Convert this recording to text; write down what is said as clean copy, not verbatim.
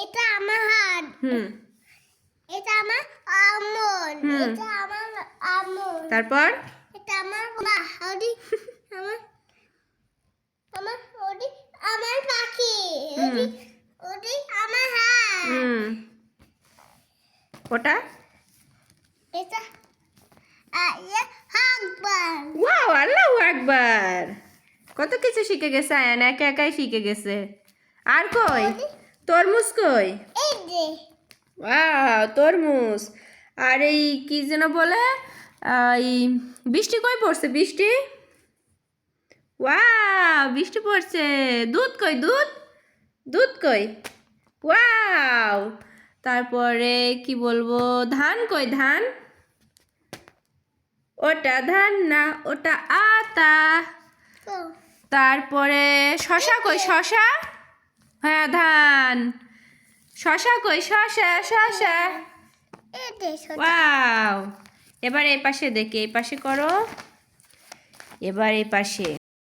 এটা আমার হাত। এটা আমার আমন। এটা আমার আমন। তারপর এটা আমার মা। ওডি আমার আমার ওডি আমার পাখি। ওডি ওডি আমার হাত। ওটা এটা আকবার। ওয়াও, আল্লাহু আকবার। কত কিছু শিখে গেছে আয়ান, একা একাই শিখে গেছে। আর কই তরমুজ কই? এই যে ওয়াও, তরমুজ। আর এই কি যেন বলে, এই বৃষ্টি কই পড়ছে? বৃষ্টি, ওয়াও বৃষ্টি পড়ছে। দুধ কই? দুধ, দুধ কই? ওয়াও। তারপরে কি বলবো, ধান কই? ধান, ওটা ধান না, ওটা আতা। তারপরে শশা কই? শশা, হ্যাঁ ধান। শশা কই? শশা, শশা। এই যে ওয়াও। এবার এই পাশে দেখি, এই পাশে করো। এবার এই পাশে